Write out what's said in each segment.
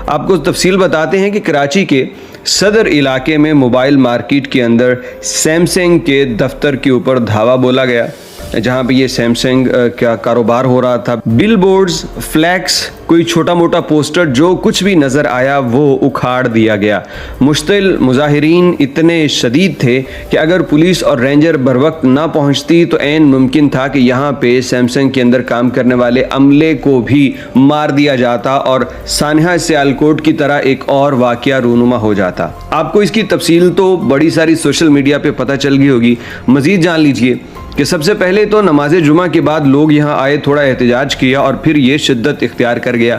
آپ کو تفصیل بتاتے ہیں کہ کراچی کے صدر علاقے میں موبائل مارکیٹ کے اندر سیمسنگ کے دفتر کے اوپر دھاوا بولا گیا، جہاں پہ یہ سیمسنگ کا کاروبار ہو رہا تھا۔ بل بورڈز، فلیکس، کوئی چھوٹا موٹا پوسٹر جو کچھ بھی نظر آیا وہ اکھاڑ دیا گیا۔ مشتعل مظاہرین اتنے شدید تھے کہ اگر پولیس اور رینجر بر وقت نہ پہنچتی تو عین ممکن تھا کہ یہاں پہ سیمسنگ کے اندر کام کرنے والے عملے کو بھی مار دیا جاتا اور سانحہ سیالکوٹ کی طرح ایک اور واقعہ رونما ہو جاتا۔ آپ کو اس کی تفصیل تو بڑی ساری سوشل میڈیا پہ پتہ چل گئی ہوگی، مزید جان لیجئے کہ سب سے پہلے تو نماز جمعہ کے بعد لوگ یہاں آئے، تھوڑا احتجاج کیا اور پھر یہ شدت اختیار کر گیا۔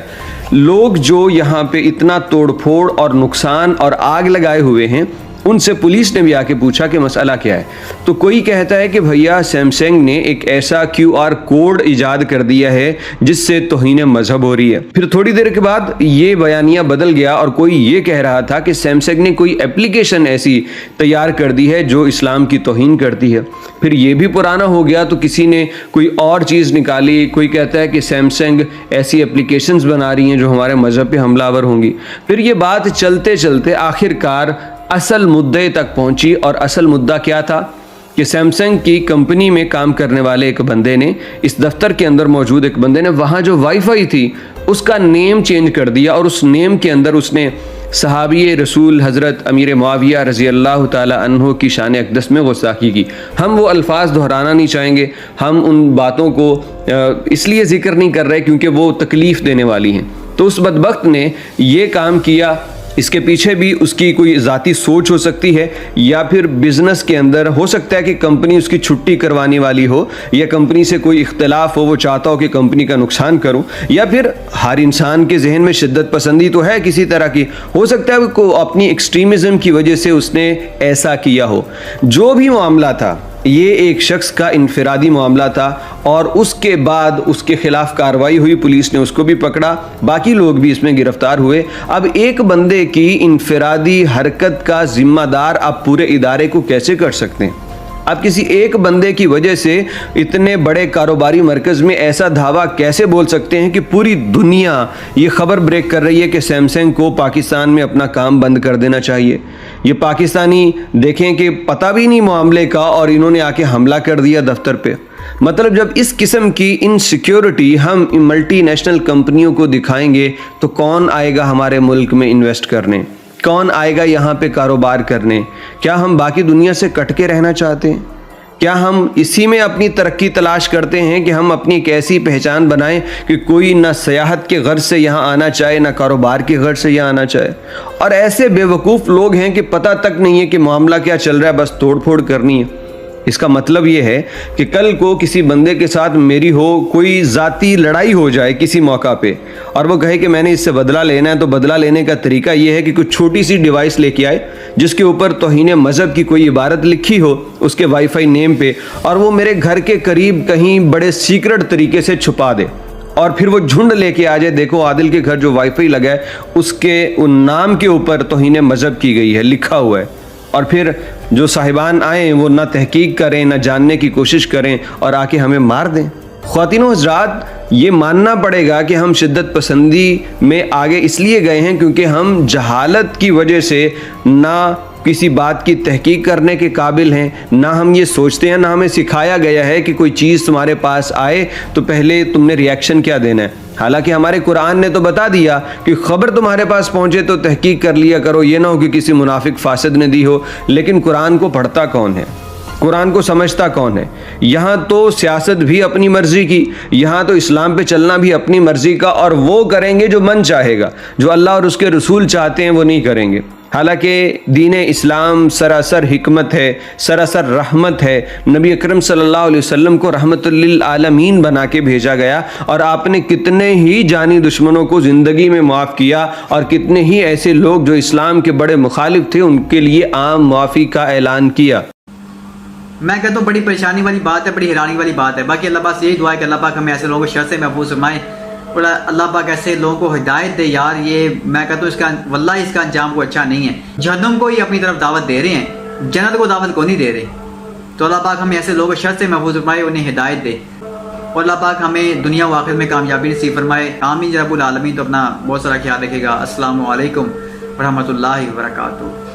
لوگ جو یہاں پہ اتنا توڑ پھوڑ اور نقصان اور آگ لگائے ہوئے ہیں، ان سے پولیس نے بھی آ کے پوچھا کہ مسئلہ کیا ہے، تو کوئی کہتا ہے کہ بھیا سیمسنگ نے ایک ایسا QR کوڈ ایجاد کر دیا ہے جس سے توہین مذہب ہو رہی ہے۔ پھر تھوڑی دیر کے بعد یہ بیانیہ بدل گیا اور کوئی یہ کہہ رہا تھا کہ سیمسنگ نے کوئی اپلیکیشن ایسی تیار کر دی ہے جو اسلام کی توہین کرتی ہے۔ پھر یہ بھی پرانا ہو گیا تو کسی نے کوئی اور چیز نکالی، کوئی کہتا ہے کہ سیمسنگ ایسی اپلیکیشنز بنا رہی ہیں جو ہمارے مذہب پہ حملہ آور ہوں گی۔ پھر یہ بات چلتے چلتے آخر کار اصل مدعے تک پہنچی، اور اصل مدعا کیا تھا کہ سیمسنگ کی کمپنی میں کام کرنے والے ایک بندے نے، اس دفتر کے اندر موجود ایک بندے نے وہاں جو وائی فائی تھی اس کا نیم چینج کر دیا، اور اس نیم کے اندر اس نے صحابی رسول حضرت امیر معاویہ رضی اللہ تعالی عنہ کی شان اقدس میں گستاخی کی۔ ہم وہ الفاظ دہرانا نہیں چاہیں گے، ہم ان باتوں کو اس لیے ذکر نہیں کر رہے کیونکہ وہ تکلیف دینے والی ہیں۔ تو اس بدبخت نے یہ کام کیا، اس کے پیچھے بھی اس کی کوئی ذاتی سوچ ہو سکتی ہے، یا پھر بزنس کے اندر ہو سکتا ہے کہ کمپنی اس کی چھٹی کروانے والی ہو، یا کمپنی سے کوئی اختلاف ہو، وہ چاہتا ہو کہ کمپنی کا نقصان کروں، یا پھر ہر انسان کے ذہن میں شدت پسندی تو ہے کسی طرح کی، ہو سکتا ہے کہ اپنی ایکسٹریمزم کی وجہ سے اس نے ایسا کیا ہو۔ جو بھی معاملہ تھا یہ ایک شخص کا انفرادی معاملہ تھا، اور اس کے بعد اس کے خلاف کارروائی ہوئی، پولیس نے اس کو بھی پکڑا، باقی لوگ بھی اس میں گرفتار ہوئے۔ اب ایک بندے کی انفرادی حرکت کا ذمہ دار آپ پورے ادارے کو کیسے کر سکتے ہیں؟ آپ کسی ایک بندے کی وجہ سے اتنے بڑے کاروباری مرکز میں ایسا دھاوا کیسے بول سکتے ہیں کہ پوری دنیا یہ خبر بریک کر رہی ہے کہ سیمسنگ کو پاکستان میں اپنا کام بند کر دینا چاہیے؟ یہ پاکستانی دیکھیں کہ پتہ بھی نہیں معاملے کا، اور انہوں نے آ کے حملہ کر دیا دفتر پہ۔ مطلب جب اس قسم کی انسیکیورٹی ہم ملٹی نیشنل کمپنیوں کو دکھائیں گے تو کون آئے گا ہمارے ملک میں انویسٹ کرنے؟ کون آئے گا یہاں پہ کاروبار کرنے؟ کیا ہم باقی دنیا سے کٹ کے رہنا چاہتے ہیں؟ کیا ہم اسی میں اپنی ترقی تلاش کرتے ہیں کہ ہم اپنی ایک ایسی پہچان بنائیں کہ کوئی نہ سیاحت کے غرض سے یہاں آنا چاہے، نہ کاروبار کے غرض سے یہاں آنا چاہے؟ اور ایسے بے وقوف لوگ ہیں کہ پتہ تک نہیں ہے کہ معاملہ کیا چل رہا ہے، بس توڑ پھوڑ کرنی ہے۔ اس کا مطلب یہ ہے کہ کل کو کسی بندے کے ساتھ میری کوئی ذاتی لڑائی ہو جائے کسی موقع پہ، اور وہ کہے کہ میں نے اس سے بدلہ لینا ہے، تو بدلہ لینے کا طریقہ یہ ہے کہ کوئی چھوٹی سی ڈیوائس لے کے آئے جس کے اوپر توہین مذہب کی کوئی عبارت لکھی ہو اس کے وائی فائی نیم پہ، اور وہ میرے گھر کے قریب کہیں بڑے سیکرٹ طریقے سے چھپا دے، اور پھر وہ جھنڈ لے کے آ جائے، دیکھو عادل کے گھر جو وائی فائی لگا ہے اس کے ان نام کے اوپر توہین مذہب کی گئی ہے، لکھا ہوا ہے، اور پھر جو صاحبان آئیں وہ نہ تحقیق کریں، نہ جاننے کی کوشش کریں، اور آ کے ہمیں مار دیں۔ خواتین و حضرات، یہ ماننا پڑے گا کہ ہم شدت پسندی میں آگے اس لیے گئے ہیں کیونکہ ہم جہالت کی وجہ سے نہ کسی بات کی تحقیق کرنے کے قابل ہیں، نہ ہم یہ سوچتے ہیں، نہ ہمیں سکھایا گیا ہے کہ کوئی چیز تمہارے پاس آئے تو پہلے تم نے ریاکشن کیا دینا ہے۔ حالانکہ ہمارے قرآن نے تو بتا دیا کہ خبر تمہارے پاس پہنچے تو تحقیق کر لیا کرو، یہ نہ ہو کہ کسی منافق فاسد نے دی ہو۔ لیکن قرآن کو پڑھتا کون ہے؟ قرآن کو سمجھتا کون ہے؟ یہاں تو سیاست بھی اپنی مرضی کی، یہاں تو اسلام پہ چلنا بھی اپنی مرضی کا، اور وہ کریں گے جو من چاہے گا، جو اللہ اور اس کے رسول چاہتے ہیں وہ نہیں کریں گے۔ حالانکہ دین اسلام سراسر حکمت ہے، سراسر رحمت ہے، نبی اکرم صلی اللہ علیہ وسلم کو رحمت للعالمین بنا کے بھیجا گیا، اور آپ نے کتنے ہی جانی دشمنوں کو زندگی میں معاف کیا، اور کتنے ہی ایسے لوگ جو اسلام کے بڑے مخالف تھے ان کے لیے عام معافی کا اعلان کیا۔ میں کہتا ہوں بڑی پریشانی والی بات ہے، بڑی حیرانی والی بات ہے۔ باقی اللہ پاک سے یہی دعا ہے کہ اللہ پاک ہمیں ایسے لوگوں کو شر سے محفوظ فرمائے، اور اللہ پاک ایسے لوگوں کو ہدایت دے۔ یار یہ میں کہتا ہوں اس کا واللہ اس کا انجام کو اچھا نہیں ہے۔ جہنم کو ہی اپنی طرف دعوت دے رہے ہیں، جنت کو دعوت کو نہیں دے رہے۔ تو اللہ پاک ہمیں ایسے لوگوں کو شر سے محفوظ فرمائے، انہیں ہدایت دے۔ اور اللہ پاک ہمیں دنیا و آخرت میں کامیابی نصیب فرمائے، آمین رب العالمین۔ تو اپنا بہت سارا خیال رکھے گا۔ السلام علیکم ورحمۃ اللہ وبرکاتہ۔